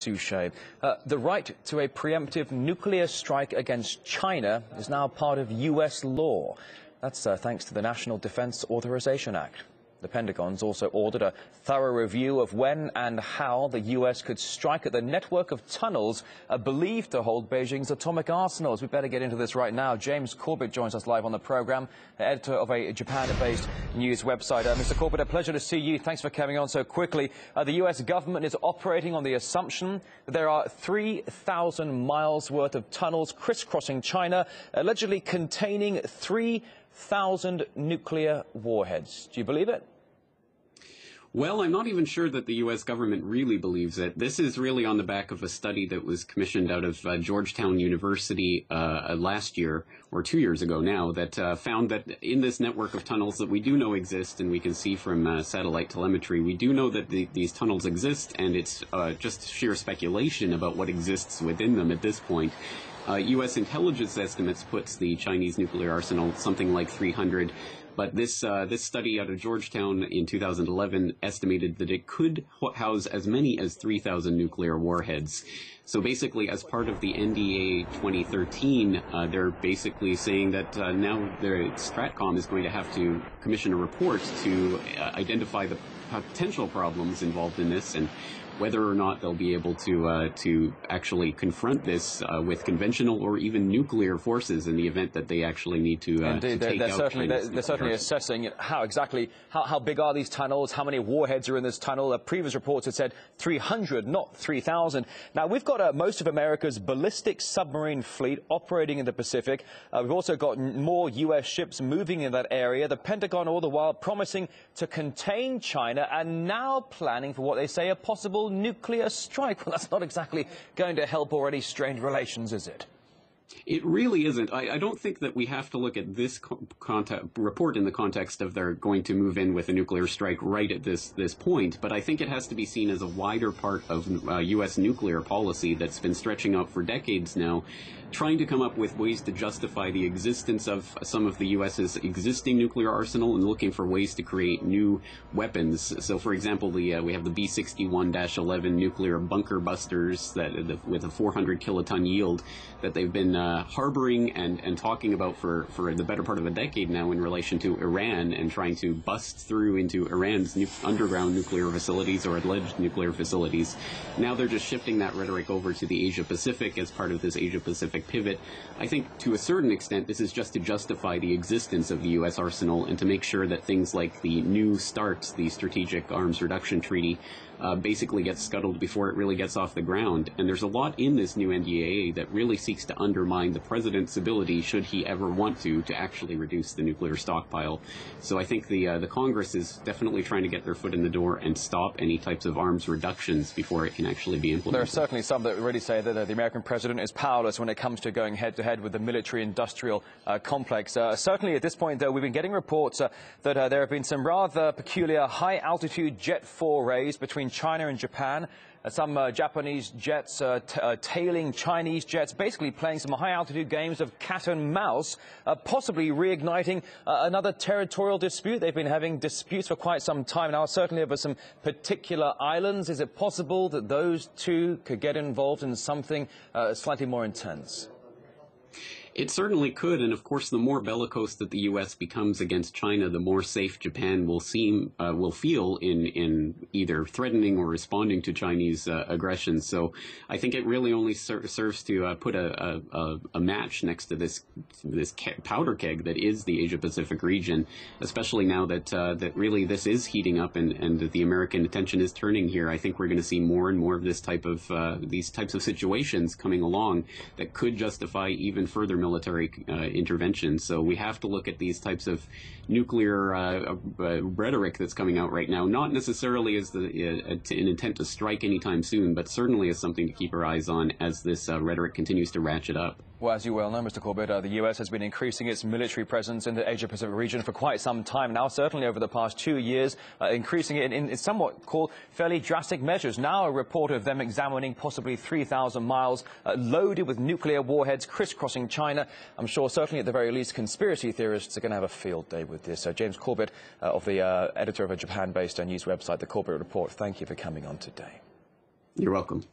Suchet. The right to a preemptive nuclear strike against China is now part of U.S. law. That's thanks to the National Defense Authorization Act. The Pentagon's also ordered a thorough review of when and how the U.S. could strike at the network of tunnels believed to hold Beijing's atomic arsenals. We better get into this right now. James Corbett joins us live on the program, editor of a Japan-based news website. Mr. Corbett, a pleasure to see you. Thanks for coming on so quickly. The U.S. government is operating on the assumption that there are 3,000 miles worth of tunnels crisscrossing China, allegedly containing 3,000 nuclear warheads. Do you believe it? Well, I'm not even sure that the U.S. government really believes it. This is really on the back of a study that was commissioned out of Georgetown University last year, or 2 years ago now, that found that in this network of tunnels that we do know exist, and we can see from satellite telemetry, we do know that these tunnels exist, and it's just sheer speculation about what exists within them at this point. U.S. intelligence estimates puts the Chinese nuclear arsenal something like 300. But this study out of Georgetown in 2011 estimated that it could house as many as 3,000 nuclear warheads. So basically, as part of the NDAA 2013, they're basically saying that now their Stratcom is going to have to commission a report to identify the potential problems involved in this and whether or not they'll be able to actually confront this with conventional or even nuclear forces in the event that they actually need to take out China's. They're certainly assessing how big are these tunnels, how many warheads are in this tunnel. Previous reports had said 300, not 3,000. Now, we've got most of America's ballistic submarine fleet operating in the Pacific. We've also got more U.S. ships moving in that area. The Pentagon all the while promising to contain China and now planning for what they say a possible nuclear strike. Well, that's not exactly going to help already strained relations, is it? It really isn't. I don't think that we have to look at this report in the context of they're going to move in with a nuclear strike right at this point, but I think it has to be seen as a wider part of U.S. nuclear policy that's been stretching out for decades now, trying to come up with ways to justify the existence of some of the U.S.'s existing nuclear arsenal and looking for ways to create new weapons. So, for example, we have the B-61-11 nuclear bunker busters with a 400 kiloton yield that they've been harboring and talking about for the better part of a decade now in relation to Iran and trying to bust through into Iran's underground nuclear facilities or alleged nuclear facilities. Now they're just shifting that rhetoric over to the Asia-Pacific as part of this Asia-Pacific pivot. I think to a certain extent this is just to justify the existence of the U.S. arsenal and to make sure that things like the New START, the Strategic Arms Reduction Treaty, basically gets scuttled before it really gets off the ground. And there's a lot in this new NDAA that really seeks to undermine the president's ability, should he ever want to actually reduce the nuclear stockpile. So I think the Congress is definitely trying to get their foot in the door and stop any types of arms reductions before it can actually be implemented. There are certainly some that already say that the American president is powerless when it comes to going head-to-head with the military-industrial complex. Certainly at this point, though, we've been getting reports that there have been some rather peculiar high-altitude jet forays between China and Japan. Some Japanese jets tailing Chinese jets, basically playing some high-altitude games of cat and mouse, possibly reigniting another territorial dispute. They've been having disputes for quite some time now, certainly over some particular islands. Is it possible that those two could get involved in something slightly more intense? It certainly could, and of course, the more bellicose that the U.S. becomes against China, the more safe Japan will feel in either threatening or responding to Chinese aggression. So, I think it really only serves to put a match next to this powder keg that is the Asia-Pacific region, especially now that really this is heating up and the American attention is turning here. I think we're going to see more and more of these types of situations coming along that could justify even further military intervention. So we have to look at these types of nuclear rhetoric that's coming out right now, not necessarily as an intent to strike anytime soon, but certainly as something to keep our eyes on as this rhetoric continues to ratchet up. Well, as you well know, Mr. Corbett, the U.S. has been increasing its military presence in the Asia-Pacific region for quite some time now, certainly over the past 2 years, increasing it in somewhat called fairly drastic measures. Now a report of them examining possibly 3,000 miles loaded with nuclear warheads crisscrossing China. I'm sure certainly at the very least conspiracy theorists are going to have a field day with this. James Corbett, of the editor of a Japan-based news website, The Corbett Report, thank you for coming on today. You're welcome.